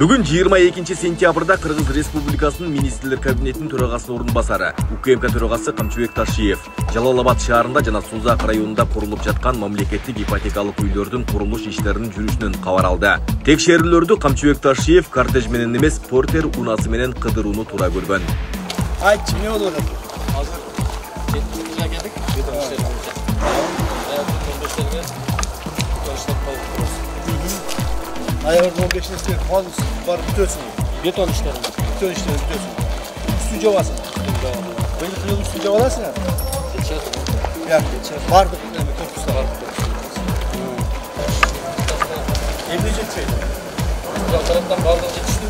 Бүгін 22 сентябрда Кыргыз Республикасынын Министрлер кабинетинин төрагасынын орун басары, УКМК төрагасы Камчыбек Ташиев Жалал-Абад шаарында жана Сузак районунда курулуп жаткан мамлекеттик ипотекалык үйлөрдүн курулуш иштеринин жүрүшүнөн кабар алды. Текшерүүлөрдү Камчыбек Ташиев кортеж менен эмес, портер унасы менен кыдырууну туура көргөн. Айтчы, эмне болуп атат? Азыр 7-нче келдик. Бетон иштери боюнча. Ноябрдын 15-сине казус барып бүтөсүң. Бетон иштери. Бүтөн иштери бүтөсүң. Үстүн жабасың. Быйыл кылып үстүн жаба аласың? Я, бардык эми корпуста бардык. Эмне жетпейт? Жак тараптан бардыгы жетишти.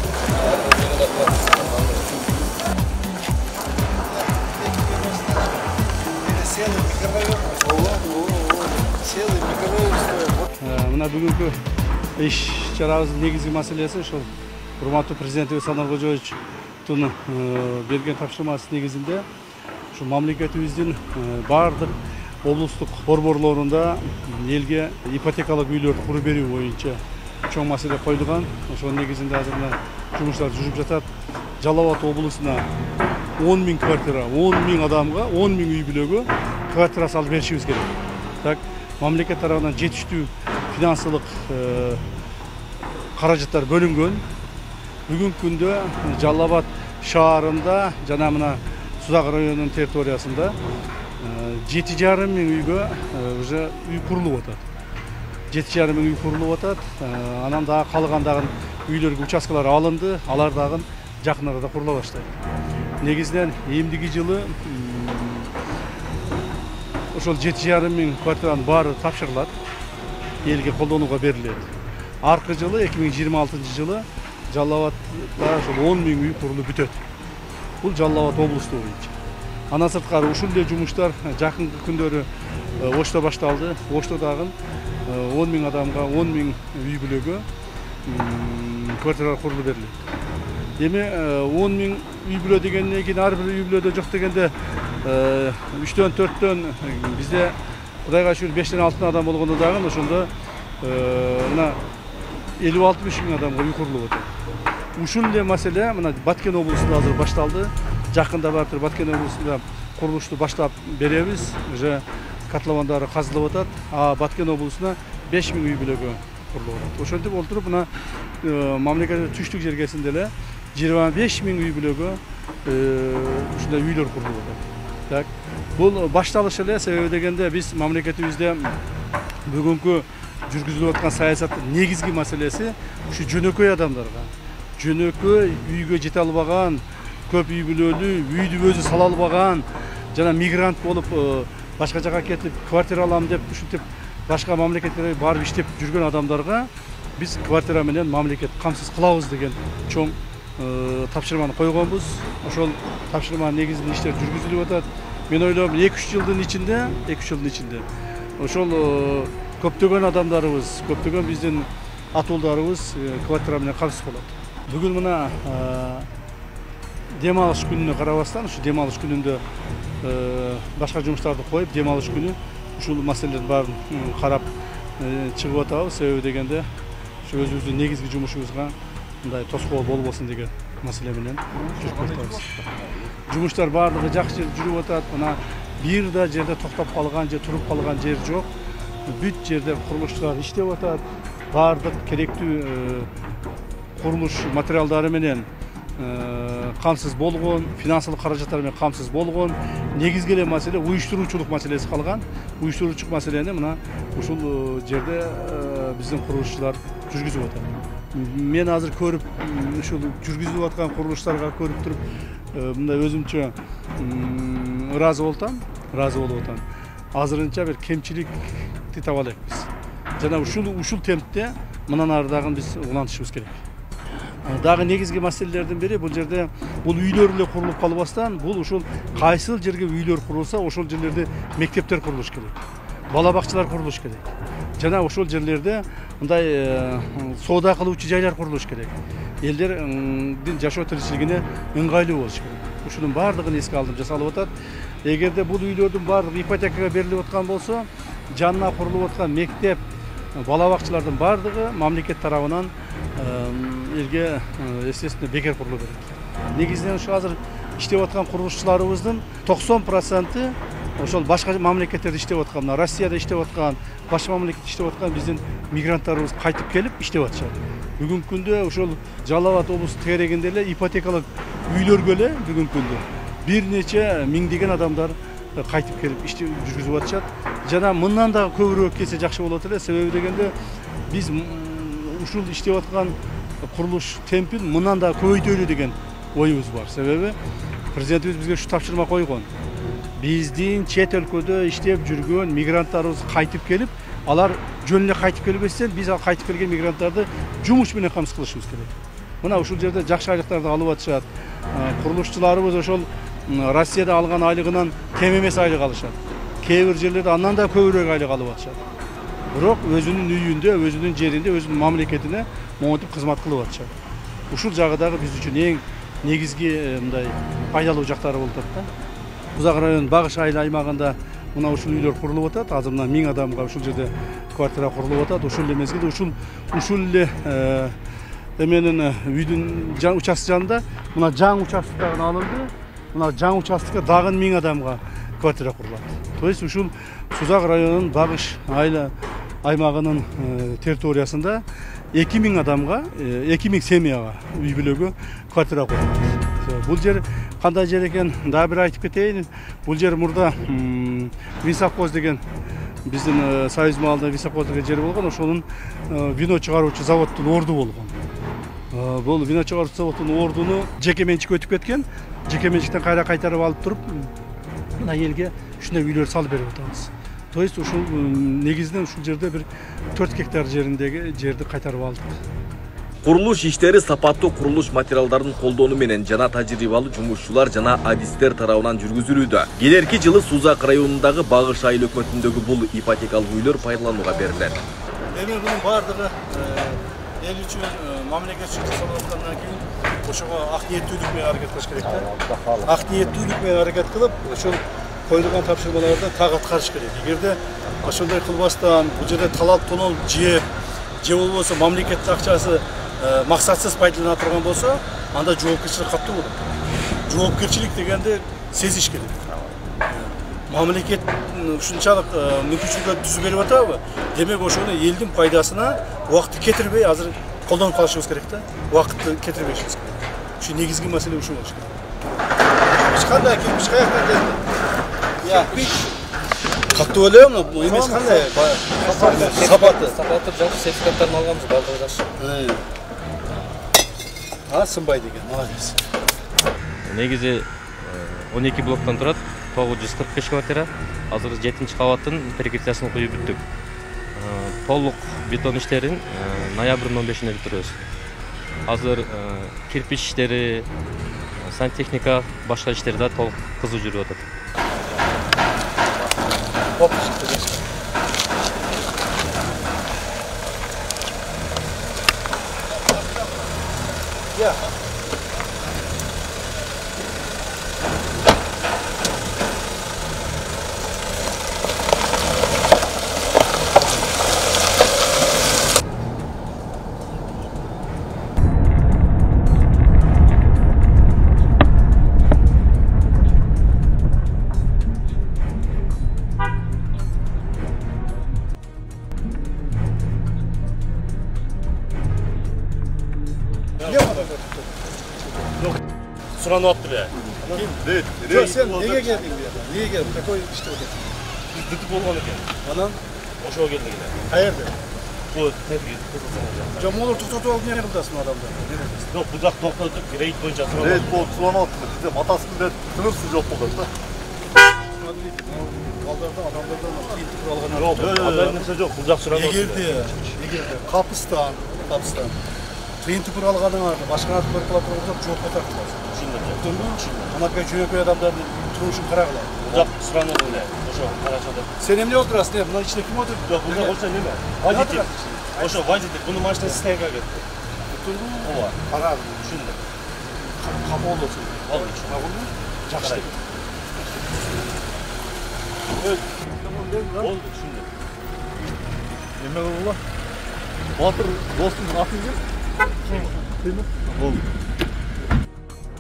Мына бүгүнкү иш чарабыздын негизги маселеси ошол урматтуу президентибиз Садыр Кожоевичтун берген тапшырмасы негизинде ушу мамлекетибиздин бардык облустук борборлорунда элге ипотекалык үйлөрдү куруп берүү боюнча чоң маселе коюлган. Ошонун негизинде азыр мына жумуштар жүрүп жатат. Жалал-Абад облусуна 10 000 квартира, 10 000 адамга, 10 000 үй бүлөгө квартира салып беришибиз керек. Так, мамлекет тарабынан жетиштүү финансылык каражаттар бөлүнгөн. Бүгүнкү күндө Жалал-Абад шаарында жана мына Сузак районунун территориясында 7,5 мың үйгө уже үй курулуп атат. 7,5 мың үй курулуп атат. Анан дагы калгандагы үйлөргө участкалар алынды, алар дагы жакын арада курула баштайт. Негизинен эмдиги жылы ошол 7,5 мың квартиранын баары тапшырылат, элге колдонууга берилет. Аркы жылы 2026 жылы Жалал-Абадда ошол 10 000 үй курулуп бүтөт. Бул Жалал-Абад облусту боюнча. Андан сырткары ушул эле жумуштар жакынкы күндөрү Ошто башталды. Ошто дагы 10 000 адамга, 10 000 үй бүлөгө квартиралар курулуп берилет. Эми 10 000 үй бүлө дегенден кийин ар бир үй бүлөдө жок дегенде 3-төн 4-төн бизде Кудайга шүгүр 5-тен 6 адам болгондо дагы ошондо мына 56 000 адамга үй курулуп атат. Ушул эле маселе мына Баткен облусунда азыр башталды. Жакында барып Баткен облусунда курулушту баштап беребиз. Уже котловандары казылып атат. А Баткен облусуна 5 000 үй бүлөгө курулуп атат. Ошентип олтуруп мына мамлекеттин түштүк жергесинде эле 25 000 үй бүлөгө ушундай үйлөр курулуп атат. Так, бул башталыш эле, себеби дегенде биз мамлекетибизде бүгүнкү жүргүзүлүп аткан саясаттын негизги маселеси ушу жөнөкөй адамдарга, жөнөкөй үйгө жете албаган, көп үй бүлөлүү, үйдү өзү сала албаган, жана мигрант болуп башка жака кетип квартира алам деп ушинтип башка мамлекеттерге барып иштеп жүргөн адамдарга биз квартира менен мамлекет камсыз кылабыз деген чоң тапшырманы койгонбуз. Ошол тапшырманын негизинде иштер жүргүзүлүп атат. Мен ойлойм 2-3 жылдын ичинде ошол көптөгөн адамдарыбыз, көптөгөн биздин атуулдарыбыз квартира менен камсыз болот. Бүгүн мына дем алыш күнүнө карабастан, ушу дем алыш күнүндө башка жумуштарды коюп, дем алыш күнү ушул маселелердин баарын карап чыгып атабыз. Себеби дегенде ушу өзүбүздүн негизги жумушубузга мындай тоскоол болбосун деген маселе менен жүрүп атабыз. Жумуштар баардыгы жакшы жүрүп атат. Мына бир да жерде токтоп калган же туруп калган жер жок. Бүт жерде курулушчулар иштеп атат. Баардык керектүү курулуш материалдары менен камсыз болгон, финансылык каражаттар менен камсыз болгон. Негизги эле маселе уюштуруучулук маселеси калган. Уюштуруучулук маселени мына ушул жерде биздин курулушчулар жүргүзүп атат. Мен азыр көрүп, ушул жүргүзүлүп аткан курулуштарга көрүп туруп, мындай өзүмчө ыраазы болуп атам. Азырынча бир кемчиликти таба элекпиз. Жана ушул темпте мындан ары дагы биз улантышыбыз керек. Дагы негизги маселелердин бири бул жерде бул үйлөр эле курулуп калбастан, бул ушул кайсыл жерге үйлөр курулса, ошол жерлерде мектептер курулуш керек. Бала бакчалар курулуш керек. Жана ошол жерлерде мындай соода кылуучу жайлар курулуш керек. Элдердин жашоо тиричилигине ыңгайлуу болуш керек. Ушунун баардыгын эске алып жасалып атат. Эгерде бул үйлөрдүн баардыгы ипотекага берилип аткан болсо, жанына курулуп аткан мектеп, бала бакчалардын баардыгы мамлекет тарабынан элге естественно бекер курулу керек. Негизинен ушу азыр иштеп аткан курулушчуларыбыздын 90% ошол башка мамлекеттерде иштеп аткан, мына Россияда иштеп аткан, башка мамлекетте иштеп аткан биздин мигранттарыбыз кайтып келип иштеп атышат. Бүгүнкү күндө ошол Жалал Абад облустук тегерегинде эле ипотекалык үйлөргө эле бүгүнкү күндө бир нече миңдеген адамдар кайтып келип иштеп жүргүзүп атышат. Жана мындан да көбүрөөк келсе жакшы болот эле. Себеби дегенде биз ушул иштеп аткан курулуш темпин мындан да көбөйтөлү деген оюбуз бар. Себеби президентибиз бизге ушу тапшырма койгон. Биздин чет өлкөдө иштеп жүргөн мигранттарыбыз кайтып келип, алар жөн эле кайтып келбестен биз ал кайтып келген мигранттарды жумуш менен камсыз кылышыбыз керек. Мына ушул жерде жакшы айлыктарды алып атышат. Курулушчуларыбыз ошол Россияда алган айлыгынан кем эмес айлык алышат. Кээ бир жерлерде андан да көбүрөөк айлык алып атышат. Бирок өзүнүн үйүндө, өзүнүн жеринде, өзүнүн мамлекетине монтип кызмат кылып атышат. Ушул жагы дагы биз үчүн эң негизги мындай пайдалуу жактары болуп атат да. Узак район Багыш айыл аймагында мына ушул үйлөр курулуп атат. Азыр мына 1000 адамга ушул жерде квартира курулуп атат. Ушул эле мезгилде ушул эле эменин үйдүн участок жанында мына жаңы участок дагы алынды. Мына жаңы участокка дагы 1000 адамга квартира курулат. То есть ушул Сузак районунун Багыш айыл аймагынын территориясында 2000 адамга, 2000 семьяга үй бүлөгө квартира курулат. Бул жер кандай жер экен дагы бир айтып кетейин. Бул жер мурда Винсовхоз деген биздин Союз маалында Винсовхоз деген жер болгон. Ошонун вино чыгаруучу заводдун орду болгон. Бул вино чыгаруучу заводдун ордуну жеке менчикке өтүп кеткен. Жеке менчиктен кайра кайтарып алып туруп мына элге ушундай үйлөр салып берип атабыз. То есть ушул негизинен ушул жерде бир 4 гектар жериндеги жерди кайтарып алдык. Курулуш иштери сапаттуу курулуш материалдарын колдонуу менен жана тажрыйбалуу жумушчулар жана адистер тарабынан жүргүзүлүүдө. Келерки жылы Сузак районундагы Багыш айыл өкмөтүндөгү бул ипотекалык үйлөр пайдаланууга берилет. Эми бунун баардыгы эл үчүн мамлекет үчүн жасалып аткандан кийин ошого ак ниеттүүлүк менен аракет кылыш керек да. Ак ниеттүүлүк менен аракет кылып, ошол коюлган тапшырмаларды так аткарыш керек. Эгерде ошондой кылбастан бул жерде талап тонол же болбосо мамлекеттин акчасы максатсыз пайдалана турган болсо, анда жоопкерчилик катуу болот. Жоопкерчилик дегенде сезиш керек. Мамлекет ушунчалык мүмкүнчүлүктөр түзүп берип атабы? Демек ошону элдин пайдасына убакытты кетирбей азыр колдонуп калышыбыз керек да. Убакытты кетирбешибиз керек. Ушу негизги маселе ушу болуш керек. Эч кандай кирпич каяктан келди? Я катуу эле муну эмес кандай? Сапаты жакшы, сертификаттарын алганбыз, баардыгы жакшы. Сынбай деген, молодец. Негизи 12 блоктон турат, 945 квартира. Азыр 7-чи кабаттын перекрытиясын куюп бүттүк. Толук бетон иштерин ноябрдын 15-ине бүтүрөбүз. Азыр кирпич иштери, сантехника, башка иштер да толук кызуу жүрүп атат. Ya. Суранып атты бе? Жоқ, сен неге келдің бе? Неге келдің? Какой іште отыр? Біз бүтіп болған екен. Анан? Ошоға келдік еле. Қайерде? Бұл тәрбие тұрғызсаңыз. Жоқ, олар тоқтатып алып не қылдасың адамдар? Жоқ, бұл жақ тоқтатып, рейд бойынша суранып. Рейд болып суранып атты. Бізде матасын тынырсыз жоқ болды да. Адамдардан тиінтіп алған Жоқ, андай нәрсе жоқ, бұл жақ суранып атты. Егерде Қапыстан тиінтіп алғаныңарды башқаларды бір қылап тұрғызып жоққа тартыласың. Анакай жүйекей адамдардың тұрушын қарағылар. Бұл жақ сұранып өле, ошо қарашада. Сен емне отырасың, не? Бұнан ішінде кім отыр? Жоқ, бұл жақ olsa неме? Водитель. Ошо водитель, бұны машинасы стайға кетті. Ова. Қарағым. Шынды. Қапы олдырсың. Ол үшін. Мағылды? Жақсы. Ол шынды. Неме болла? Батыр достың атын кем? Болду.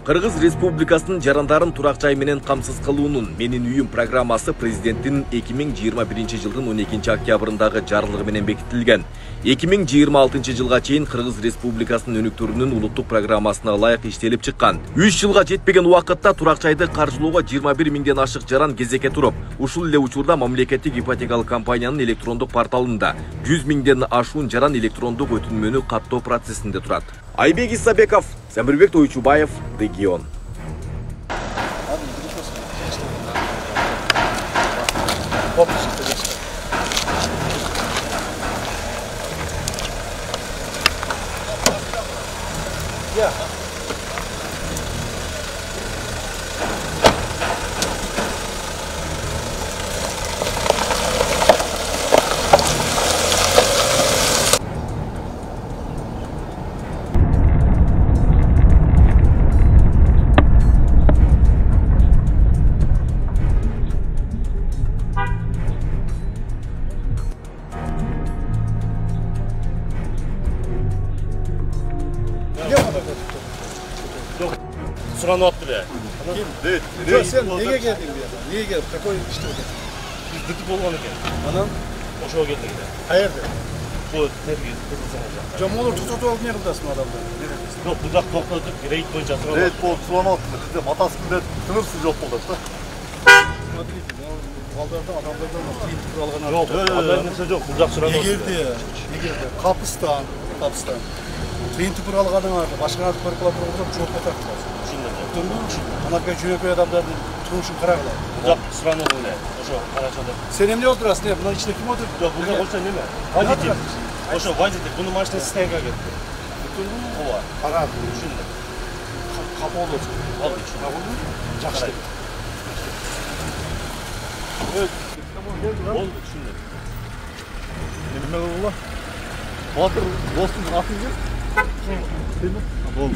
Кыргыз Республикасынын жарандарын турак жай менен камсыз кылуунун Менин үйүм программасы президенттин 2021 жылдын 12 октябрындагы жарлыгы менен бекитилген. 2026 жылга чейин Кыргыз Республикасынын өнүктүрүүнүн улуттук программасына ылайык иштелип чыккан. 3 жылга жетпеген убакытта турак жайды каржылоого 21 миңден ашык жаран кезекке туруп, ушул эле учурда мамлекеттик ипотекалык компаниянын электрондук порталында 100 миңден ашуун жаран электрондук өтүнмөнү каттоо процессинде турат. Айбек Исабеков, Самирбек Тойчубаев, Регион. Суранып атты бе? Нет, Sen neye geldin diye? Niye geldin? Какой işte o? Biz dıtık olgan eкен. Anam, Ошого келдик эле. hayırdır? Bu terbiye kızılsana. Can olur tutup olup ne kıldasın adamlar? Yok, buzak topladık, reyt boyunca sıra Рейд болуп суранып атты. Бизде матасында тынымсыз жок болду да. Смотрите, балдардан adamlardan tiyip kuralgan Yok, андай нерсе жок, buzak sıra Егерде, Kapıstan. Tiyip kuralgan vardı. Başka artık parkıla kurulacak çok katak. Anakaya çürek adamların turuşun kararlar. Buzak sıranı öyle. Oşo, Karaçada. Sen hem ne oturasın ya? Bunların içinde kim otur? Yok, buzak olsa ne mi? Водитель. Oşo, водитель. Bunu maçta sistemga gitti. Ova. Karar. Şimdi. Kapı olacak. Oldu içinde. Жақсы. Oldu şimdi. Неме болду? Батыр достун атын ким? Болду.